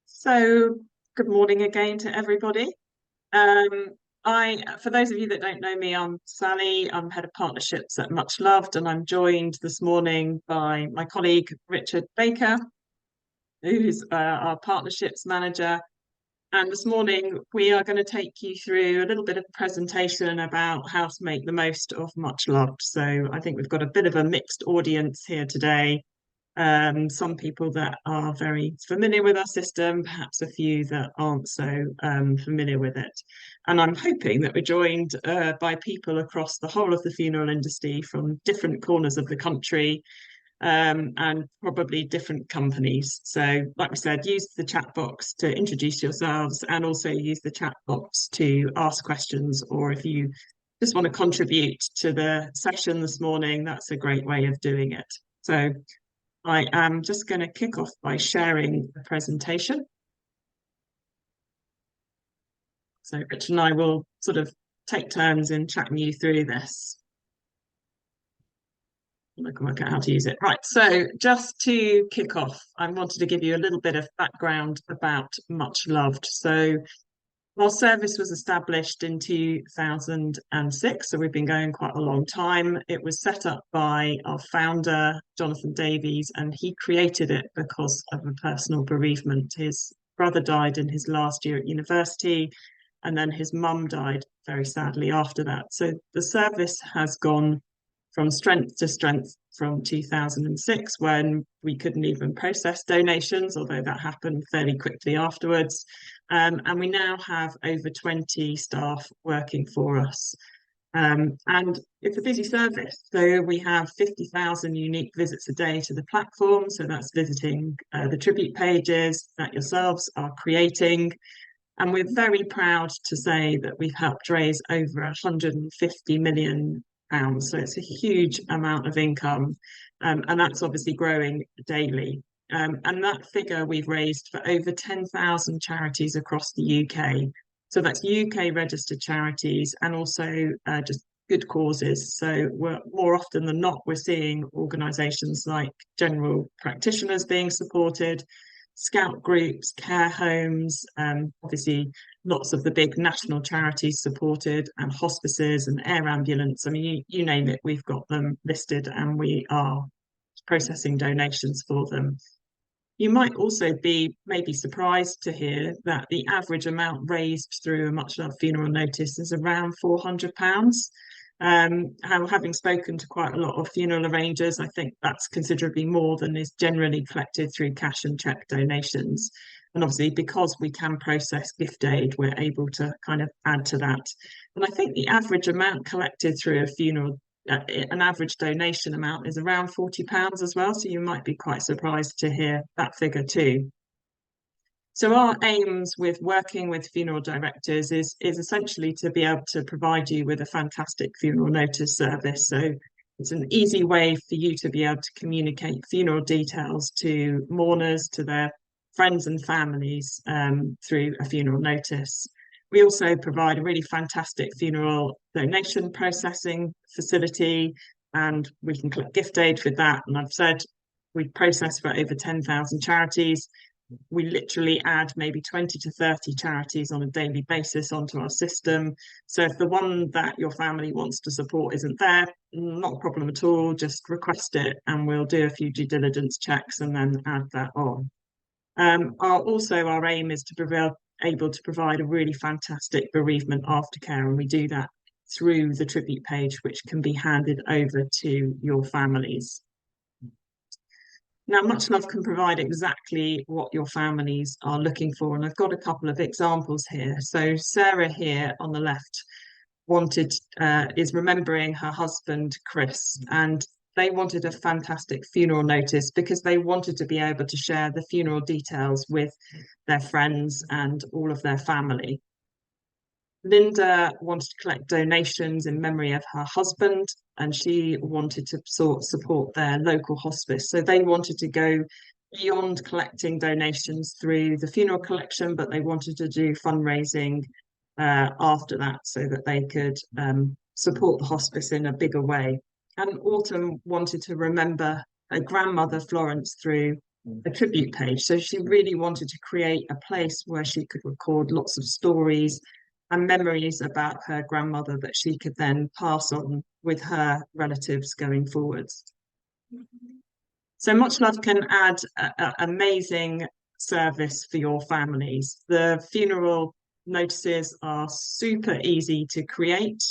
So, good morning again to everybody. Um, for those of you that don't know me, I'm Sally. I'm head of partnerships at Muchloved, and I'm joined this morning by my colleague Richard Baker, who's our partnerships manager. And this morning we are going to take you through a little bit of presentation about how to make the most of Muchloved. So I think we've got a bit of a mixed audience here today. Some people that are very familiar with our system, perhaps a few that aren't so familiar with it. And I'm hoping that we're joined by people across the whole of the funeral industry from different corners of the country, and probably different companies. So, like we said, use the chat box to introduce yourselves and also use the chat box to ask questions, or if you just want to contribute to the session this morning, that's a great way of doing it. So I am just going to kick off by sharing the presentation. So Rich and I will sort of take turns in chatting you through this. I can work out how to use it. Right, so just to kick off, I wanted to give you a little bit of background about Muchloved. So our service was established in 2006, so we've been going quite a long time. It was set up by our founder, Jonathan Davies, and he created it because of a personal bereavement. His brother died in his last year at university, and then his mum died very sadly after that. So the service has gone from strength to strength from 2006, when we couldn't even process donations, although that happened fairly quickly afterwards. And we now have over 20 staff working for us. And it's a busy service. So we have 50,000 unique visits a day to the platform. So that's visiting the tribute pages that yourselves are creating. And we're very proud to say that we've helped raise over 150 million pounds. So it's a huge amount of income. And that's obviously growing daily. And that figure we've raised for over 10,000 charities across the UK. So that's UK registered charities and also just good causes. So we're more often than not, we're seeing organisations like general practitioners being supported, scout groups, care homes, obviously lots of the big national charities supported, and hospices and air ambulance. I mean, you name it, we've got them listed and we are processing donations for them. You might also be maybe surprised to hear that the average amount raised through a Muchloved funeral notice is around £400. Having spoken to quite a lot of funeral arrangers, I think that's considerably more than is generally collected through cash and cheque donations. And obviously, because we can process gift aid, we're able to kind of add to that. And I think the average amount collected through a funeral, an average donation amount is around £40 as well. So you might be quite surprised to hear that figure too. So our aims with working with funeral directors is essentially to be able to provide you with a fantastic funeral notice service. So it's an easy way for you to be able to communicate funeral details to mourners, to their friends and families through a funeral notice. We also provide a really fantastic funeral donation processing facility, and we can collect gift aid with that. And I've said we process for over 10,000 charities. We literally add maybe 20 to 30 charities on a daily basis onto our system. So if the one that your family wants to support isn't there, not a problem at all, just request it and we'll do a few due diligence checks and then add that on. Our aim is to be able to provide a really fantastic bereavement aftercare, and we do that through the tribute page, which can be handed over to your families. Now, Muchloved can provide exactly what your families are looking for, and I've got a couple of examples here. So Sarah here on the left is remembering her husband, Chris, and they wanted a fantastic funeral notice because they wanted to be able to share the funeral details with their friends and all of their family. Linda wanted to collect donations in memory of her husband, and she wanted to support their local hospice. So they wanted to go beyond collecting donations through the funeral collection, but they wanted to do fundraising after that so that they could support the hospice in a bigger way. And Autumn wanted to remember her grandmother Florence through a tribute page. So she really wanted to create a place where she could record lots of stories and memories about her grandmother that she could then pass on with her relatives going forwards. So Muchloved can add an amazing service for your families. The funeral notices are super easy to create.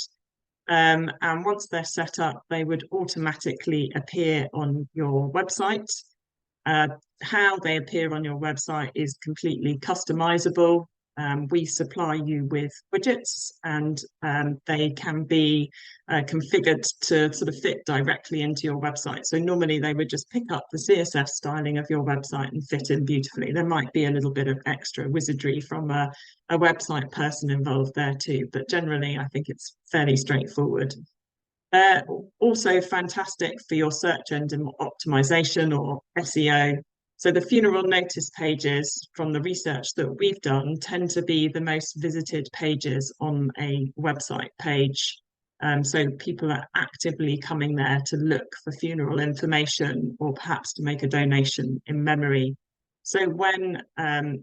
And once they're set up, they would automatically appear on your website. How they appear on your website is completely customizable. We supply you with widgets, and they can be configured to sort of fit directly into your website. So normally they would just pick up the CSS styling of your website and fit in beautifully. There might be a little bit of extra wizardry from a website person involved there too, but generally I think it's fairly straightforward. Also fantastic for your search engine optimization or SEO. So the funeral notice pages from the research that we've done tend to be the most visited pages on a website page. So people are actively coming there to look for funeral information or perhaps to make a donation in memory. So when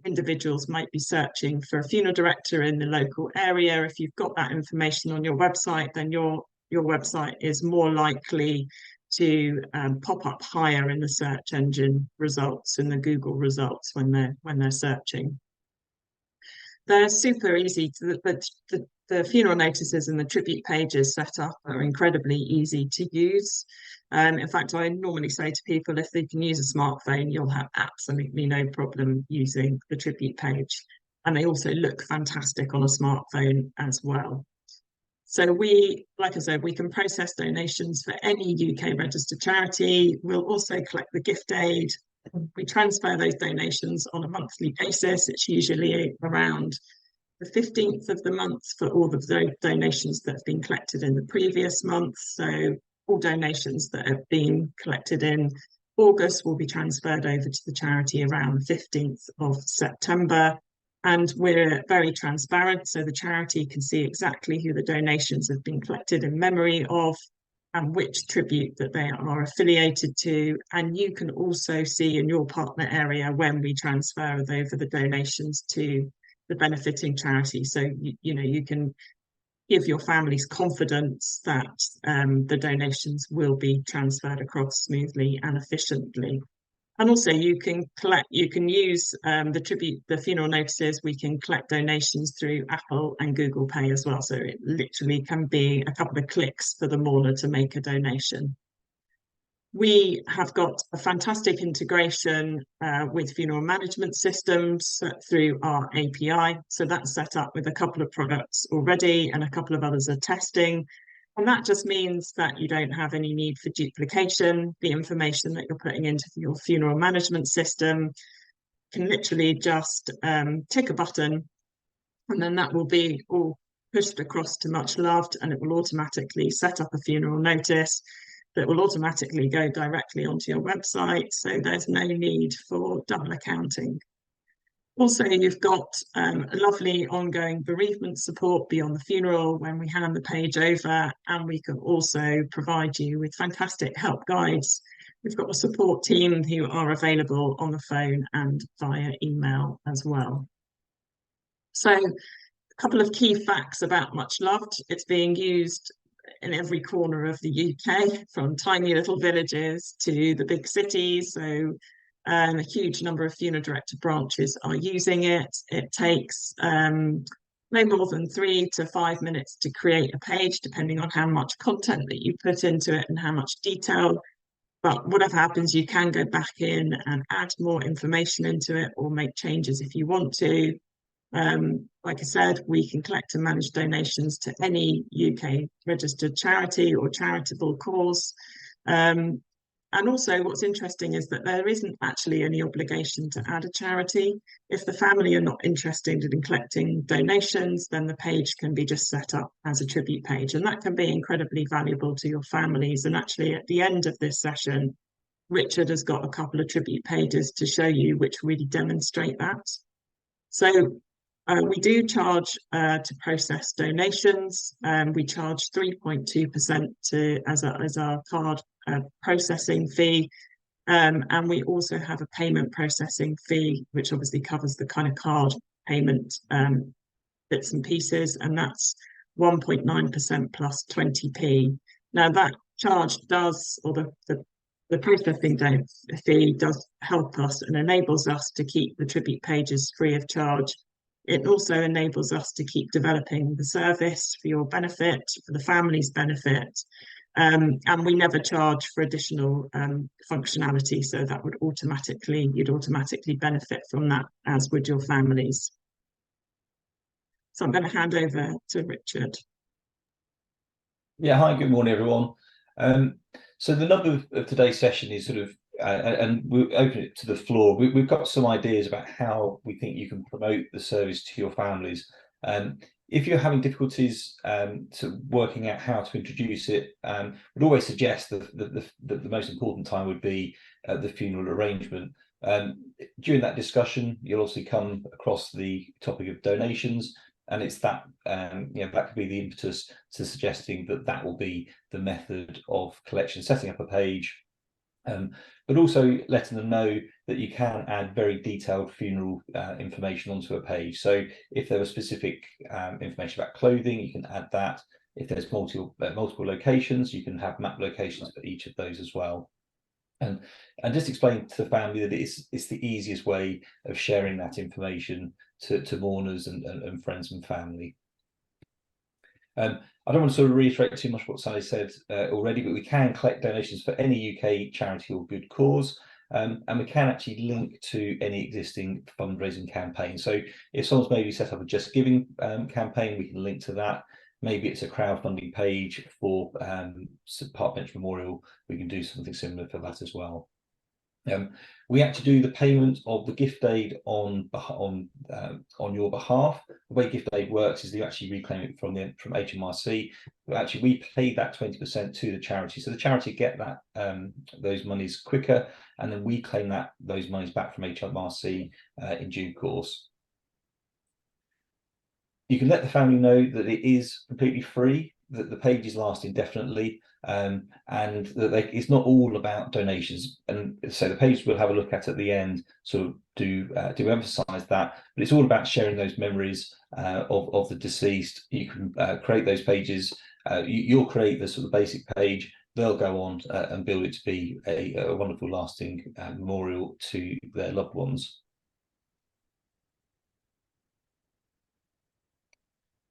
individuals might be searching for a funeral director in the local area, if you've got that information on your website, then your website is more likely to pop up higher in the search engine results, in the Google results when they're searching. They're super easy. The funeral notices and the tribute pages set up are incredibly easy to use. In fact, I normally say to people, if they can use a smartphone, you'll have absolutely no problem using the tribute page. And they also look fantastic on a smartphone as well. So we, like I said, we can process donations for any UK registered charity. We'll also collect the gift aid. We transfer those donations on a monthly basis. It's usually around the 15th of the month for all of the donations that have been collected in the previous month. So all donations that have been collected in August will be transferred over to the charity around the 15th of September. And we're very transparent, so the charity can see exactly who the donations have been collected in memory of and which tribute that they are affiliated to. And you can also see in your partner area when we transfer over the donations to the benefiting charity. So, you can give your families confidence that the donations will be transferred across smoothly and efficiently. And also you can use the funeral notices. We can collect donations through Apple and Google Pay as well. So it literally can be a couple of clicks for the mourner to make a donation. We have got a fantastic integration with funeral management systems through our API. So that's set up with a couple of products already and a couple of others are testing. And that just means that you don't have any need for duplication. The information that you're putting into your funeral management system can literally just tick a button, and then that will be all pushed across to Muchloved, and it will automatically set up a funeral notice that will automatically go directly onto your website. So there's no need for double accounting. Also, you've got a lovely ongoing bereavement support beyond the funeral when we hand the page over, and we can also provide you with fantastic help guides. We've got a support team who are available on the phone and via email as well. So a couple of key facts about Muchloved. It's being used in every corner of the UK, from tiny little villages to the big cities. So a huge number of funeral director branches are using it. It takes no more than 3 to 5 minutes to create a page, depending on how much content that you put into it and how much detail. But whatever happens, you can go back in and add more information into it or make changes if you want to. Like I said, we can collect and manage donations to any UK registered charity or charitable cause. And also what's interesting is that there isn't actually any obligation to add a charity. If the family are not interested in collecting donations, then the page can be just set up as a tribute page. And that can be incredibly valuable to your families. And actually at the end of this session, Richard has got a couple of tribute pages to show you which really demonstrate that. So we do charge to process donations. We charge 3.2% as our card processing fee. And we also have a payment processing fee, which obviously covers the kind of card payment bits and pieces, and that's 1.9% plus 20p. Now that charge does, or the processing fee does help us and enables us to keep the tribute pages free of charge. It also enables us to keep developing the service for your benefit, for the family's benefit. And we never charge for additional functionality, so that would you'd automatically benefit from that, as would your families. So I'm going to hand over to Richard. Yeah, hi, good morning, everyone. So the number of today's session is sort of, and we'll open it to the floor. We've got some ideas about how we think you can promote the service to your families. If you're having difficulties to working out how to introduce it, we'd always suggest that the most important time would be the funeral arrangement. During that discussion, you'll also come across the topic of donations, and it's that that could be the impetus to suggesting that will be the method of collection, setting up a page, but also letting them know that you can add very detailed funeral information onto a page. So if there was specific information about clothing, you can add that. If there's multiple locations, you can have map locations for each of those as well. And just explain to the family that it's the easiest way of sharing that information to mourners and friends and family. I don't want to sort of reiterate too much what Sally said already, but we can collect donations for any UK charity or good cause, and we can actually link to any existing fundraising campaign. So if someone's maybe set up a Just Giving campaign, we can link to that. Maybe it's a crowdfunding page for Park Bench Memorial. We can do something similar for that as well. We actually do the payment of the gift aid on your behalf. The way gift aid works is that you actually reclaim it from HMRC. But actually, we pay that 20% to the charity, so the charity get that those monies quicker, and then we claim those monies back from HMRC in due course. You can let the family know that it is completely free, that the pages last indefinitely, and that it's not all about donations. And so the page we'll have a look at the end sort of do emphasize that, but it's all about sharing those memories of the deceased. You can create those pages. You'll create the sort of basic page. They'll go on and build it to be a wonderful, lasting memorial to their loved ones.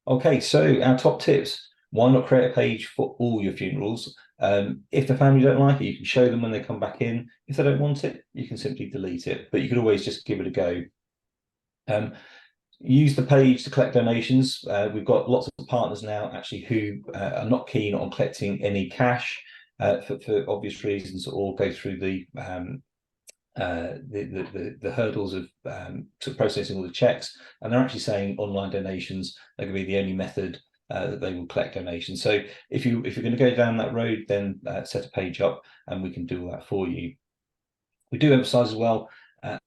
Okay, so our top tips. Why not create a page for all your funerals? If the family don't like it, you can show them when they come back in. If they don't want it, you can simply delete it, but you can always just give it a go. Use the page to collect donations. We've got lots of partners now actually who are not keen on collecting any cash for obvious reasons, or go through the hurdles of processing all the checks, and they're actually saying online donations are going to be the only method that they will collect donations. So if you're going to go down that road, then set a page up and we can do all that for you. We do emphasize as well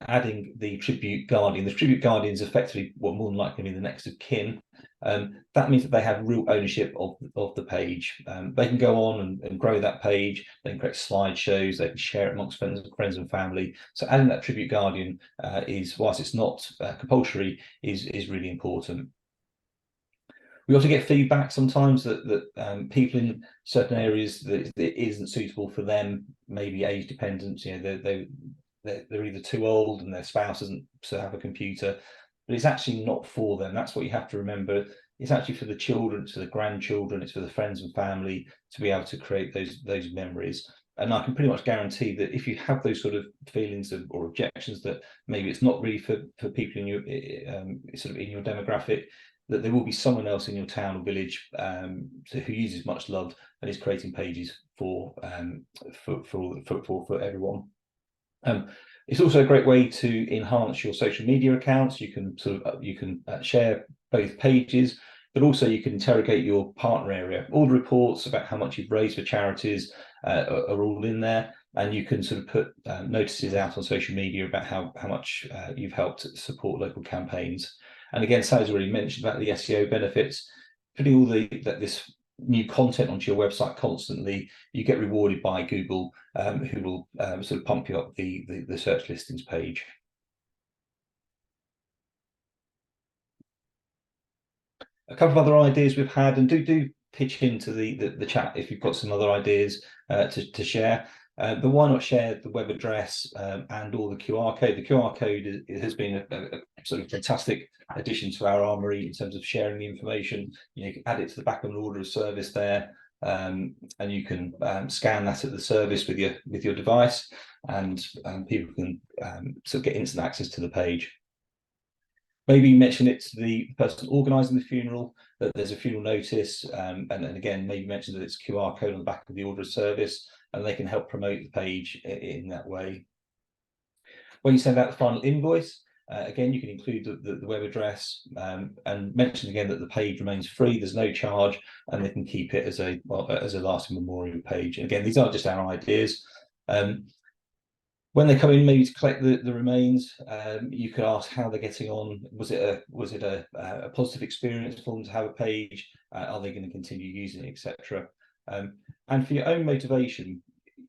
adding the tribute guardian. The tribute guardian is effectively more than likely to be the next of kin. That means that they have real ownership of the page. They can go on and grow that page. They can create slideshows. They can share it amongst friends and family. So adding that tribute guardian is, whilst it's not compulsory, is really important. We also get feedback sometimes that people in certain areas that it isn't suitable for them, maybe age dependent. You know, they're either too old and their spouse doesn't have a computer, but it's actually not for them. That's what you have to remember. It's actually for the children, it's for the grandchildren, it's for the friends and family to be able to create those memories. And I can pretty much guarantee that if you have those sort of feelings or objections that maybe it's not really for people in your sort of in your demographic, that there will be someone else in your town or village who uses Muchloved and is creating pages for everyone. It's also a great way to enhance your social media accounts. You can share both pages, but also you can interrogate your partner area. All the reports about how much you've raised for charities are all in there, and you can sort of put notices out on social media about how much you've helped support local campaigns. And again, Sally's already mentioned about the SEO benefits. Putting all this new content onto your website constantly, you get rewarded by Google, who will sort of pump you up the search listings page. A couple of other ideas we've had, and do pitch into the chat if you've got some other ideas to share. But why not share the web address and or the QR code? The QR code has been a sort of fantastic addition to our armory in terms of sharing the information. You can add it to the back of an order of service there, and you can scan that at the service with your device, and people can sort of get instant access to the page. Maybe mention it to the person organising the funeral, that there's a funeral notice, and again, maybe mention that it's QR code on the back of the order of service, and they can help promote the page in that way. When you send out the final invoice, again, you can include the web address, and mention again that the page remains free, there's no charge, and they can keep it as a lasting memorial page. And again, these aren't just our ideas. When they come in, maybe to collect the remains, you could ask how they're getting on. Was it a positive experience for them to have a page? Are they going to continue using it, etc. And for your own motivation,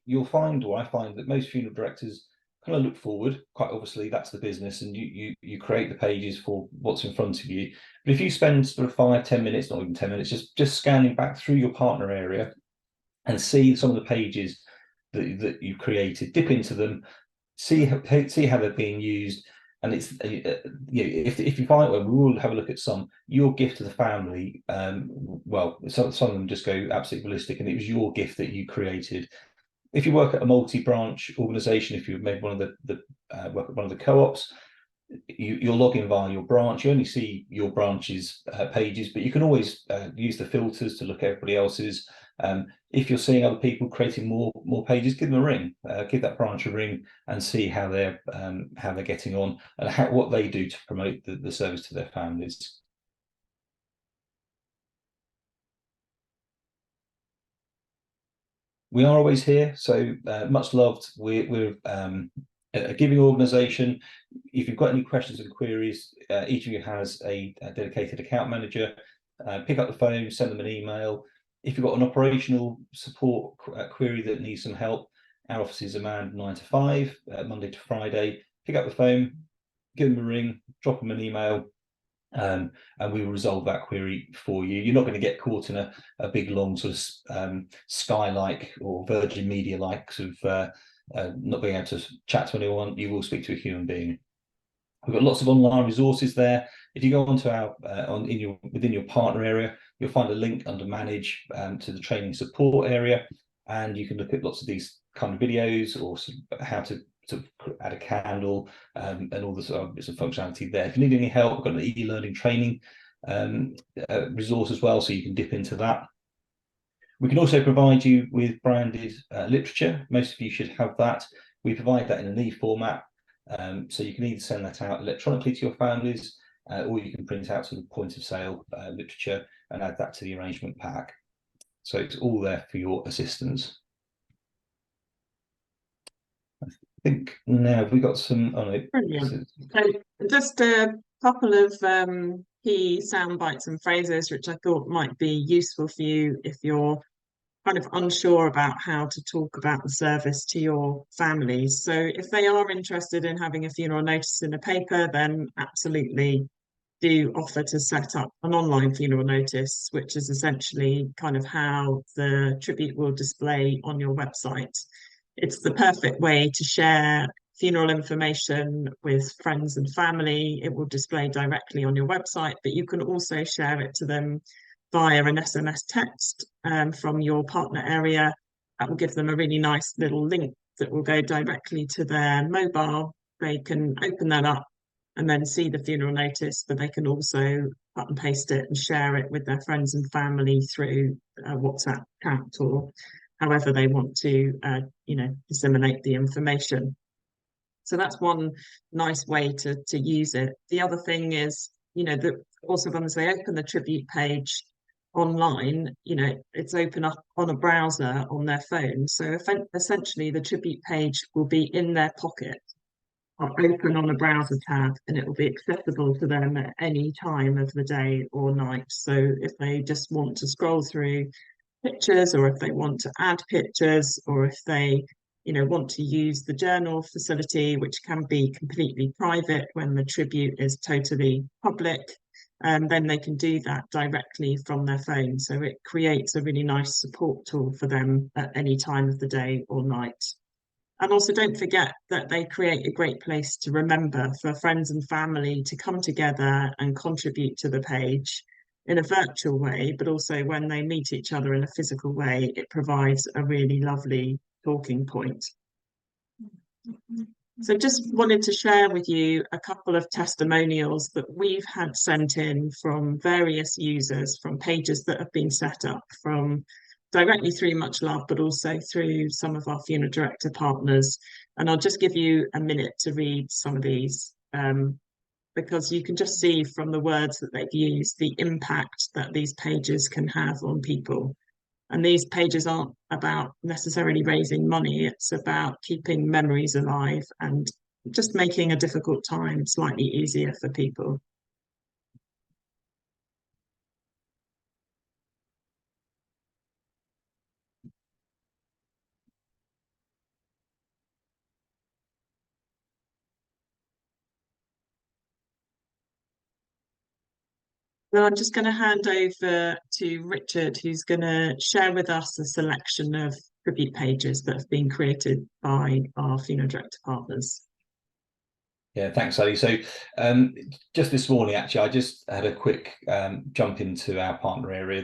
you'll find, or I find, that most funeral directors kind of look forward. Quite obviously, that's the business, and you create the pages for what's in front of you. But if you spend sort of 5-10 minutes, not even 10 minutes, just scanning back through your partner area and see some of the pages that you've created, dip into them, see how they're being used, and it's if you find, well, we will have a look at some. Your gift to the family, well, some of them just go absolutely ballistic, and it was your gift that you created. If you work at a multi-branch organisation, if you've made one of the work at one of the co-ops, you'll log in via your branch. You only see your branch's pages, but you can always use the filters to look at everybody else's. If you're seeing other people creating more pages, give them a ring, give that branch a ring, and see how they're getting on, and what they do to promote the service to their families. We are always here, so much loved. We're a giving organisation. If you've got any questions and queries, each of you has a dedicated account manager. Pick up the phone, send them an email. If you've got an operational support query that needs some help, our offices are manned 9 to 5, Monday to Friday. Pick up the phone, give them a ring, drop them an email, and we will resolve that query for you. You're not going to get caught in a big long sort of Sky-like or Virgin Media-like sort of not being able to chat to anyone. You will speak to a human being. We've got lots of online resources there. If you go onto our within your partner area, you'll find a link under Manage to the training support area, and you can look at lots of these kind of videos, or how to add a candle, and all the sort of bits of functionality there. If you need any help, we've got an e-learning training resource as well, so you can dip into that. We can also provide you with branded literature. Most of you should have that. We provide that in an e-format, so you can either send that out electronically to your families, or you can print out some point of sale literature and add that to the arrangement pack. So it's all there for your assistance. I think now we've got some. Oh no, brilliant. So just a couple of key sound bites and phrases which I thought might be useful for you if you're kind of unsure about how to talk about the service to your families. So if they are interested in having a funeral notice in a paper, then absolutely do offer to set up an online funeral notice, which is essentially kind of how the tribute will display on your website. It's the perfect way to share funeral information with friends and family. It will display directly on your website, but you can also share it to them via an SMS text from your partner area. That will give them a really nice little link that will go directly to their mobile. They can open that up and then see the funeral notice, but they can also cut and paste it and share it with their friends and family through WhatsApp chat, or however they want to disseminate the information. So that's one nice way to use it. The other thing is, that also once they open the tribute page online, it's open up on a browser on their phone. So essentially the tribute page will be in their pocket. are open on a browser tab, and it will be accessible to them at any time of the day or night. So if they just want to scroll through pictures, or if they want to add pictures, or if they want to use the journal facility, which can be completely private when the tribute is totally public, then they can do that directly from their phone. So it creates a really nice support tool for them at any time of the day or night. And also, don't forget that they create a great place to remember for friends and family to come together and contribute to the page in a virtual way, but also when they meet each other in a physical way, it provides a really lovely talking point. So just wanted to share with you a couple of testimonials that we've had sent in from various users, from pages that have been set up from directly through Muchloved, but also through some of our funeral director partners. And I'll just give you a minute to read some of these, because you can just see from the words that they've used the impact that these pages can have on people. And these pages aren't about necessarily raising money, it's about keeping memories alive and just making a difficult time slightly easier for people. So I'm just going to hand over to Richard, who's going to share with us a selection of tribute pages that have been created by our funeral director partners. Yeah, thanks, Sally. So just this morning, actually, I just had a quick jump into our partner area.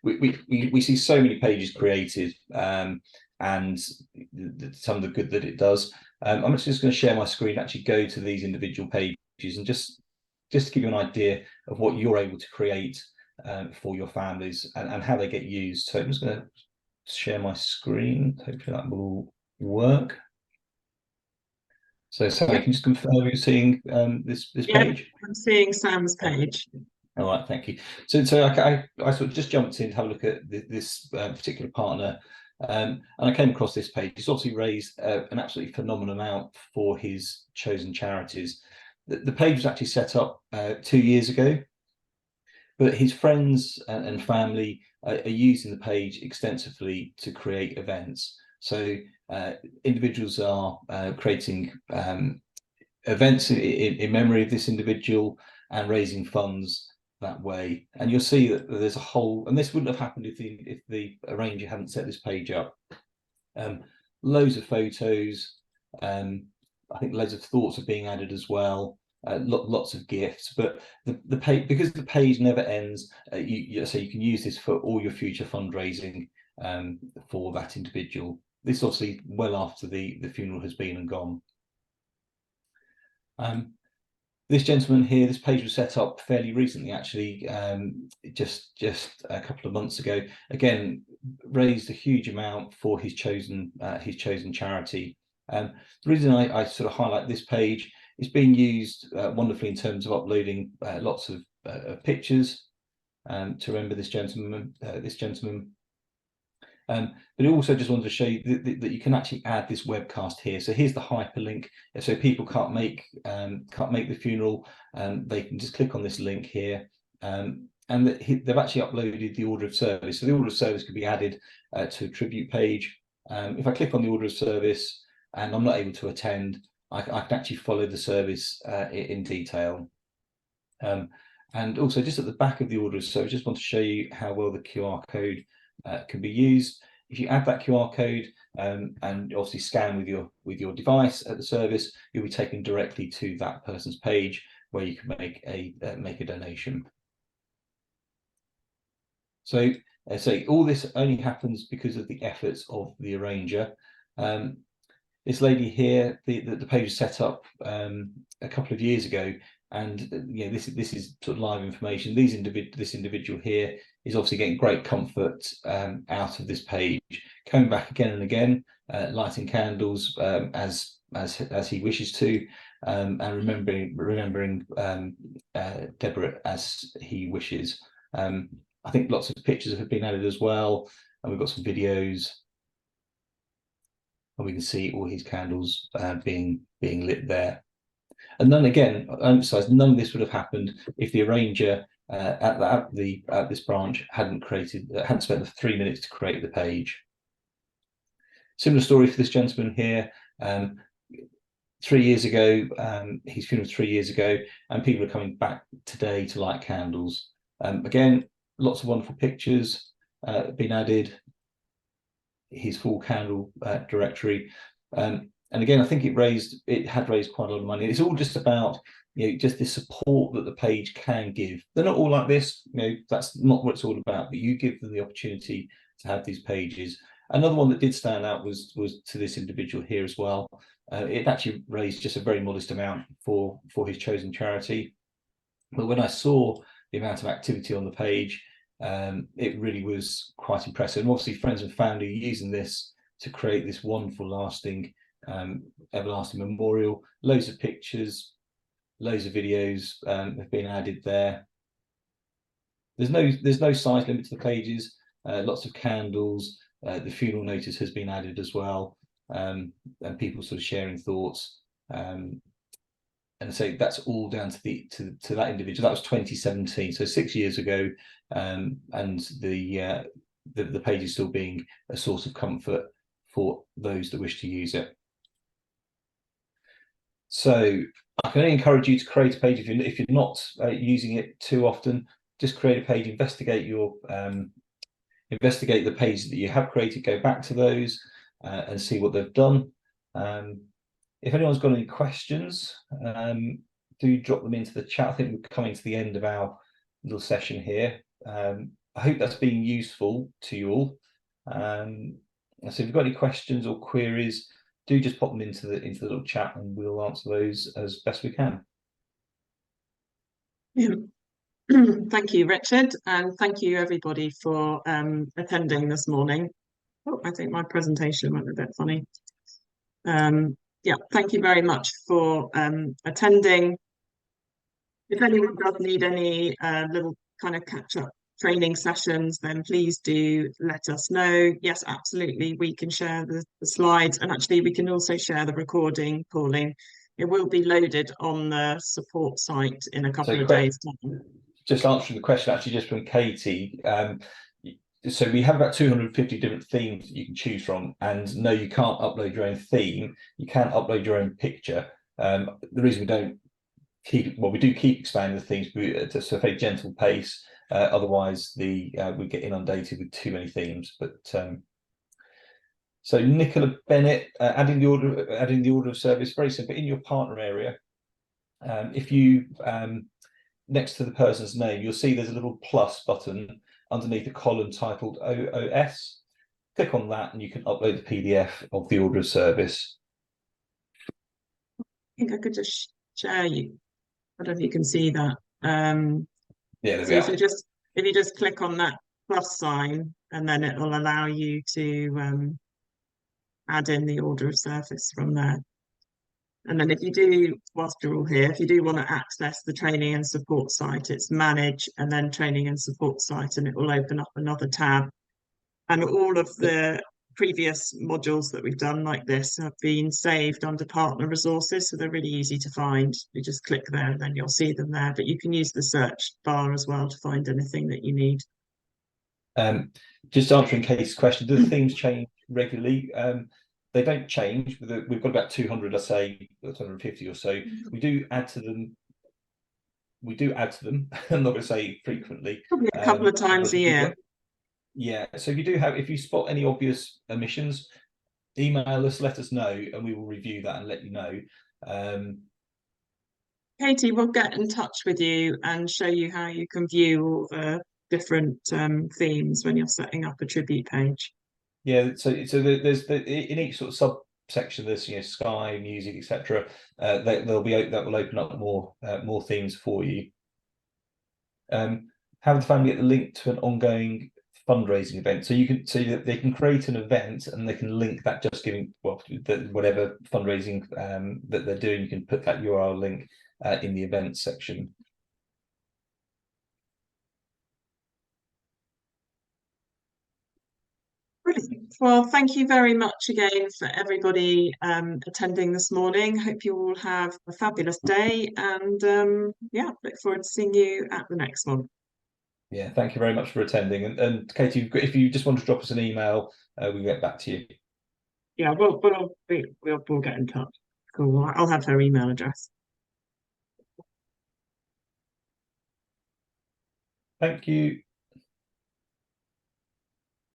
We see so many pages created, and some of the good that it does. I'm just going to share my screen, actually go to these individual pages, and just to give you an idea of what you're able to create for your families and how they get used. So I'm just going to share my screen. Hopefully that will work. So Sally, can you just confirm you're seeing this page? I'm seeing Sam's page. All right, thank you. So I sort of just jumped in to have a look at this particular partner, and I came across this page. He's obviously raised an absolutely phenomenal amount for his chosen charities. The page was actually set up 2 years ago, but his friends and family are using the page extensively to create events. So individuals are creating events in memory of this individual and raising funds that way. And you'll see that there's a whole, and this wouldn't have happened if the arranger hadn't set this page up. Loads of photos. I think loads of thoughts are being added as well. Lots of gifts, but the page, because the page never ends, so you can use this for all your future fundraising for that individual. This obviously well after the funeral has been and gone. This gentleman here, this page was set up fairly recently, actually, just a couple of months ago. Again, raised a huge amount for his chosen charity. The reason I sort of highlight this page, it's being used wonderfully in terms of uploading lots of pictures to remember this gentleman. But I also just wanted to show you that you can actually add this webcast here. So here's the hyperlink. So people can't make the funeral, they can just click on this link here. And they've actually uploaded the order of service. So the order of service could be added to a tribute page. If I click on the order of service and I'm not able to attend, I can actually follow the service in detail. And also just at the back of the order of service, just want to show you how well the QR code can be used. If you add that QR code and obviously scan with your device at the service, you'll be taken directly to that person's page where you can make a donation. So all this only happens because of the efforts of the arranger. This lady here, the page was set up a couple of years ago, and this is sort of live information. This individual here is obviously getting great comfort out of this page, coming back again and again, lighting candles as he wishes to, and remembering Deborah as he wishes. I think lots of pictures have been added as well, and we've got some videos. and we can see all his candles being lit there. And then again, I emphasize, none of this would have happened if the arranger at this branch hadn't spent the 3 minutes to create the page. Similar story for this gentleman here. 3 years ago, his funeral was 3 years ago, and people are coming back today to light candles. Again, lots of wonderful pictures been added. His full candle directory. And again, I think it had raised quite a lot of money. It's all just about, just the support that the page can give. They're not all like this, that's not what it's all about, but you give them the opportunity to have these pages. Another one that did stand out was to this individual here as well. It actually raised just a very modest amount for his chosen charity. But when I saw the amount of activity on the page, it really was quite impressive. And obviously friends and family using this to create this wonderful, lasting, everlasting memorial. Loads of pictures, loads of videos have been added there. There's no size limit to the pages. Lots of candles. The funeral notice has been added as well, and people sort of sharing thoughts. And so that's all down to that individual. That was 2017, so 6 years ago, and the page is still being a source of comfort for those that wish to use it. So I can only encourage you to create a page if you're not using it too often. Just create a page, investigate the pages that you have created, go back to those and see what they've done. If anyone's got any questions, do drop them into the chat. I think we're coming to the end of our little session here. I hope that's been useful to you all. So if you've got any questions or queries, do just pop them into the little chat, and we'll answer those as best we can. Yeah. Thank you, Richard, and thank you everybody for attending this morning. Oh, I think my presentation went a bit funny. Yeah, thank you very much for attending. If anyone does need any little kind of catch-up training sessions, then please do let us know. Yes, absolutely, we can share the slides, and actually we can also share the recording, Pauline. It will be loaded on the support site in a couple of days' time. Just answering the question actually just from Katie. So we have about 250 different themes that you can choose from, and no, you can't upload your own theme. You can upload your own picture. The reason we don't we do keep expanding the themes, but at a very gentle pace. Otherwise, we get inundated with too many themes. But so Nicola Bennett, adding the order of service, very simple. In your partner area, if you next to the person's name, you'll see there's a little plus button underneath a column titled OOS. Click on that and you can upload the PDF of the order of service. I think I could just share you. I don't know if you can see that. Yeah, there so we if are. you just click on that plus sign, and then it will allow you to add in the order of service from there. And then if you do, whilst you're all here, if you do want to access the training and support site, it's manage and then training and support site, and it will open up another tab. And all of the previous modules that we've done like this have been saved under partner resources, so they're really easy to find. You just click there and then you'll see them there, but you can use the search bar as well to find anything that you need. Just answering Kate's question, do the themes change regularly? They don't change. We've got about 200, let's say 250 or so. We do add to them. I'm not going to say frequently. Probably a couple of times a year. Yeah, so if you spot any obvious omissions, email us, let us know, and we will review that and let you know. Katie will get in touch with you and show you how you can view all the different themes when you're setting up a tribute page. Yeah, so there's in each sort of subsection, there's sky, music, etc. That will open up more themes for you. Have the family get the link to an ongoing fundraising event, so that they can create an event and they can link that just giving whatever fundraising that they're doing. You can put that URL link in the events section. Brilliant. Well, thank you very much again for everybody attending this morning. Hope you all have a fabulous day, and yeah, look forward to seeing you at the next one. Yeah, thank you very much for attending. And Katie, if you just want to drop us an email, we'll get back to you. Yeah, we'll get in touch. Cool. I'll have her email address. Thank you.